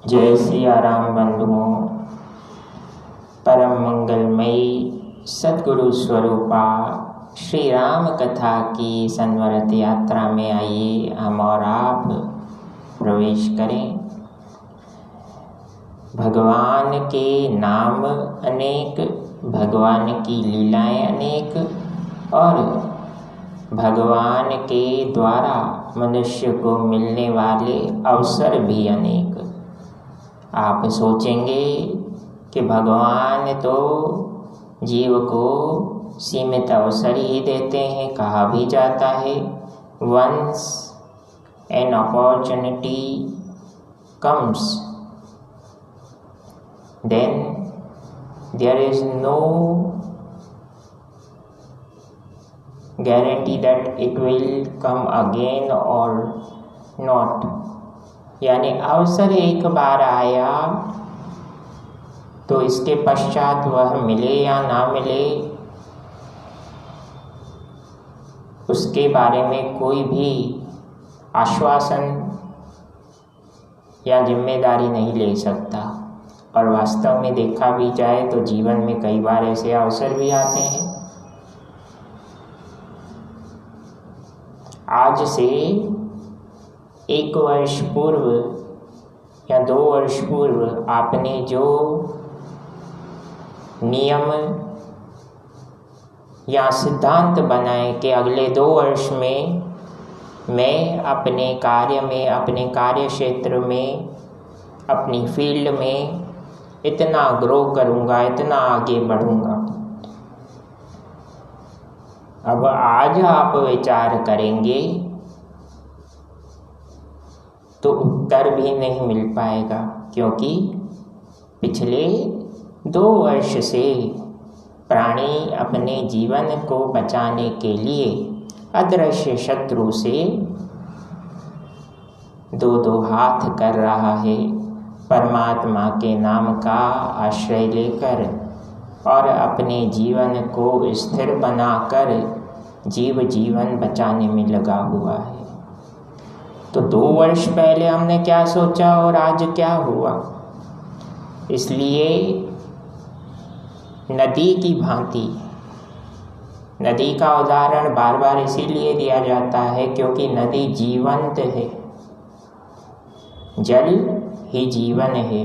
जय सिया राम बंधुओं। परम मंगलमयी सद्गुरु स्वरूपा श्री राम कथा की संवरत यात्रा में आइए हम और आप प्रवेश करें। भगवान के नाम अनेक, भगवान की लीलाएं अनेक और भगवान के द्वारा मनुष्य को मिलने वाले अवसर भी अनेक। आप सोचेंगे कि भगवान तो जीव को सीमित अवसर ही देते हैं। कहा भी जाता है, once an opportunity comes then there is no guarantee that it will come again or not। यानी अवसर एक बार आया तो इसके पश्चात वह मिले या ना मिले उसके बारे में कोई भी आश्वासन या जिम्मेदारी नहीं ले सकता। और वास्तव में देखा भी जाए तो जीवन में कई बार ऐसे अवसर भी आते हैं। आज से 1 वर्ष पूर्व या 2 वर्ष पूर्व आपने जो नियम या सिद्धांत बनाए कि अगले 2 वर्ष में मैं अपने कार्य में, अपने कार्य क्षेत्र में, अपनी फील्ड में इतना ग्रो करूँगा, इतना आगे बढ़ूँगा। अब आज आप विचार करेंगे तो उत्तर भी नहीं मिल पाएगा, क्योंकि पिछले 2 वर्ष से प्राणी अपने जीवन को बचाने के लिए अदृश्य शत्रु से 2 हाथ कर रहा है। परमात्मा के नाम का आश्रय लेकर और अपने जीवन को स्थिर बनाकर जीव जीवन बचाने में लगा हुआ है। तो 2 वर्ष पहले हमने क्या सोचा और आज क्या हुआ। इसलिए नदी की भांति, नदी का उदाहरण बार बार इसीलिए दिया जाता है क्योंकि नदी जीवंत है, जल ही जीवन है।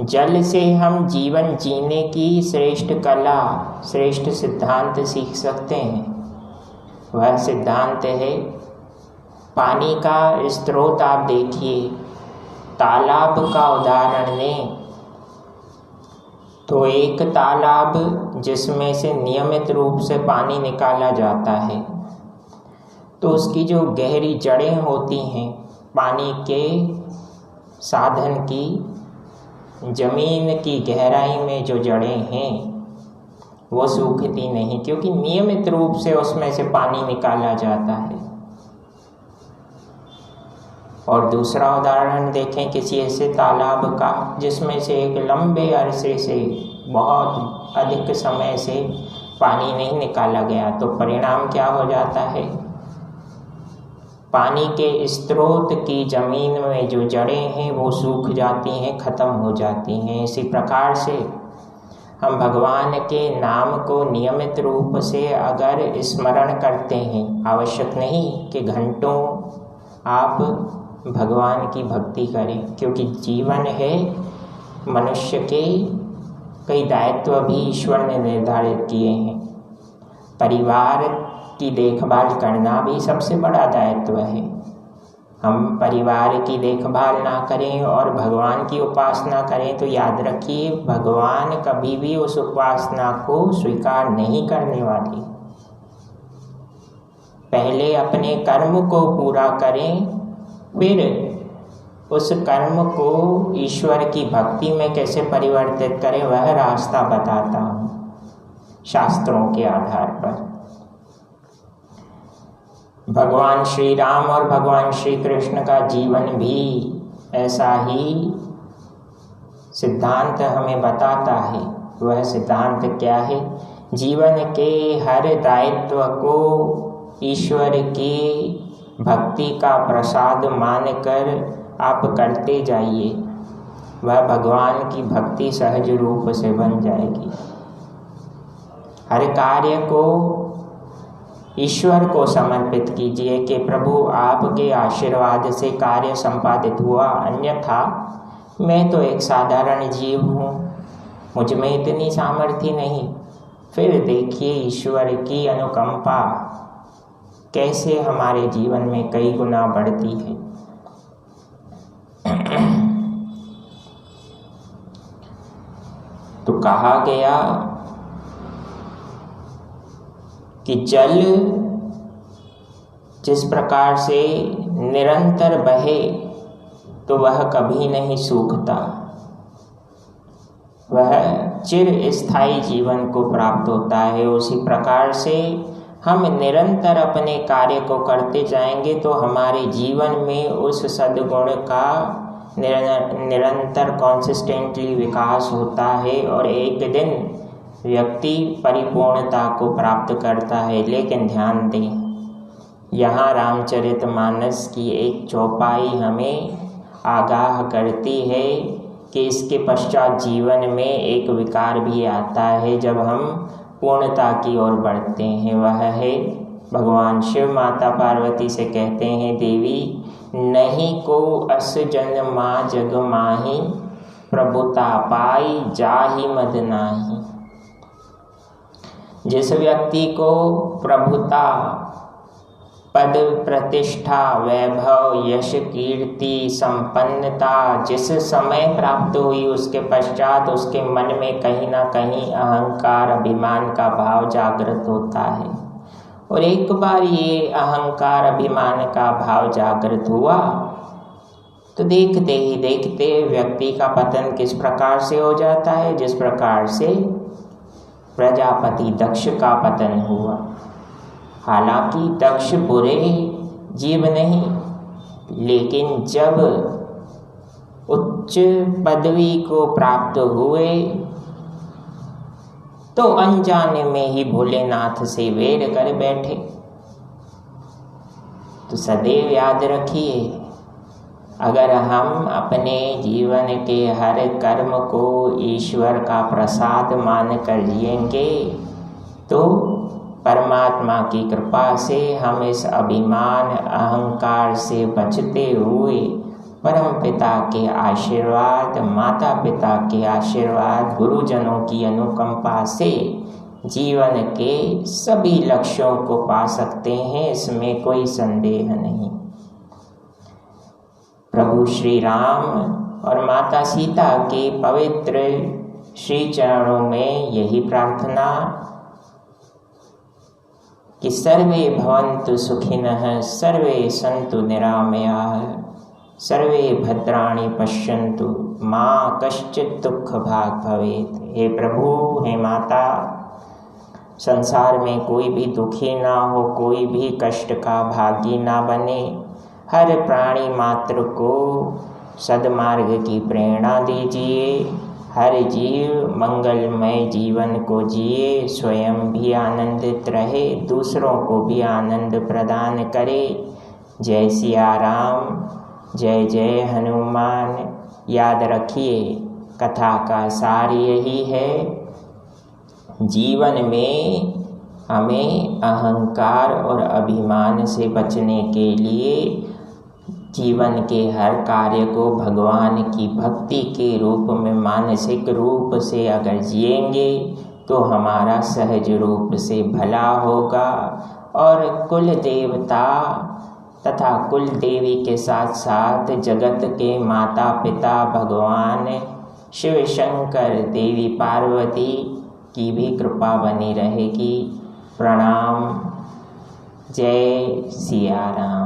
जल से हम जीवन जीने की श्रेष्ठ कला, श्रेष्ठ सिद्धांत सीख सकते हैं। वह सिद्धांत है पानी का स्रोत। आप देखिए, तालाब का उदाहरण लें तो एक तालाब जिसमें से नियमित रूप से पानी निकाला जाता है, तो उसकी जो गहरी जड़ें होती हैं, पानी के साधन की जमीन की गहराई में जो जड़ें हैं वो सूखती नहीं, क्योंकि नियमित रूप से उसमें से पानी निकाला जाता है। और दूसरा उदाहरण देखें किसी ऐसे तालाब का जिसमें से एक लंबे अरसे से, बहुत अधिक समय से पानी नहीं निकाला गया, तो परिणाम क्या हो जाता है? पानी के स्रोत की जमीन में जो जड़ें हैं वो सूख जाती हैं, ख़त्म हो जाती हैं। इसी प्रकार से हम भगवान के नाम को नियमित रूप से अगर स्मरण करते हैं, आवश्यक नहीं कि घंटों आप भगवान की भक्ति करें, क्योंकि जीवन है मनुष्य के कई दायित्व भी ईश्वर ने निर्धारित किए हैं। परिवार की देखभाल करना भी सबसे बड़ा दायित्व है। हम परिवार की देखभाल ना करें और भगवान की उपासना करें तो याद रखिए, भगवान कभी भी उस उपासना को स्वीकार नहीं करने वाले। पहले अपने कर्म को पूरा करें, फिर उस कर्म को ईश्वर की भक्ति में कैसे परिवर्तित करें, वह रास्ता बताता हूँ शास्त्रों के आधार पर। भगवान श्री राम और भगवान श्री कृष्ण का जीवन भी ऐसा ही सिद्धांत हमें बताता है। वह सिद्धांत क्या है? जीवन के हर दायित्व को ईश्वर की भक्ति का प्रसाद मानकर आप करते जाइए, वह भगवान की भक्ति सहज रूप से बन जाएगी। हर कार्य को ईश्वर को समर्पित कीजिए कि प्रभु आपके आशीर्वाद से कार्य संपादित हुआ, अन्यथा मैं तो एक साधारण जीव हूँ, मुझ में इतनी सामर्थ्य नहीं। फिर देखिए ईश्वर की अनुकंपा कैसे हमारे जीवन में कई गुना बढ़ती है। तो कहा गया कि जल जिस प्रकार से निरंतर बहे तो वह कभी नहीं सूखता, वह चिर स्थायी जीवन को प्राप्त होता है। उसी प्रकार से हम निरंतर अपने कार्य को करते जाएंगे तो हमारे जीवन में उस सद्गुण का निरंतर कॉन्सिस्टेंटली विकास होता है और एक दिन व्यक्ति परिपूर्णता को प्राप्त करता है। लेकिन ध्यान दें, यहाँ रामचरितमानस की एक चौपाई हमें आगाह करती है कि इसके पश्चात जीवन में एक विकार भी आता है जब हम पूर्णता की ओर बढ़ते हैं। वह है भगवान शिव माता पार्वती से कहते हैं, देवी नहीं को अस जन्मा जग माही, प्रभुता पाई जाहि मद नाही। जिस व्यक्ति को प्रभुता, पद, प्रतिष्ठा, वैभव, यश, कीर्ति, संपन्नता जिस समय प्राप्त हुई उसके पश्चात उसके मन में कहीं ना कहीं अहंकार, अभिमान का भाव जागृत होता है। और एक बार ये अहंकार, अभिमान का भाव जागृत हुआ तो देखते ही देखते व्यक्ति का पतन किस प्रकार से हो जाता है, जिस प्रकार से प्रजापति दक्ष का पतन हुआ। हालांकि दक्ष बुरे जीव नहीं, लेकिन जब उच्च पदवी को प्राप्त हुए तो अनजाने में ही भोलेनाथ से वैर कर बैठे। तो सदैव याद रखिए, अगर हम अपने जीवन के हर कर्म को ईश्वर का प्रसाद मान कर जिएंगे तो परमात्मा की कृपा से हम इस अभिमान, अहंकार से बचते हुए परम पिता के आशीर्वाद, माता पिता के आशीर्वाद, गुरुजनों की अनुकंपा से जीवन के सभी लक्ष्यों को पा सकते हैं, इसमें कोई संदेह नहीं। प्रभु श्री राम और माता सीता के पवित्र श्री चरणों में यही प्रार्थना कि सर्वे भवन्तु सुखिनः, सर्वे सन्तु निरामयाः, सर्वे भद्राणि पश्यन्तु मा कश्चित् दुःख भाग् भवेत्। हे प्रभु, हे माता, संसार में कोई भी दुखी ना हो, कोई भी कष्ट का भागी ना बने। हर प्राणी मात्र को सद्मार्ग की प्रेरणा दीजिए, हर जीव मंगलमय जीवन को जिए, स्वयं भी आनंदित रहे, दूसरों को भी आनंद प्रदान करे। जय सिया राम, जय जय हनुमान। याद रखिए, कथा का सार यही है, जीवन में हमें अहंकार और अभिमान से बचने के लिए जीवन के हर कार्य को भगवान की भक्ति के रूप में, मानसिक रूप से अगर जिएंगे तो हमारा सहज रूप से भला होगा और कुल देवता तथा कुल देवी के साथ साथ जगत के माता पिता भगवान शिव शंकर, देवी पार्वती की भी कृपा बनी रहेगी। प्रणाम। जय सिया राम।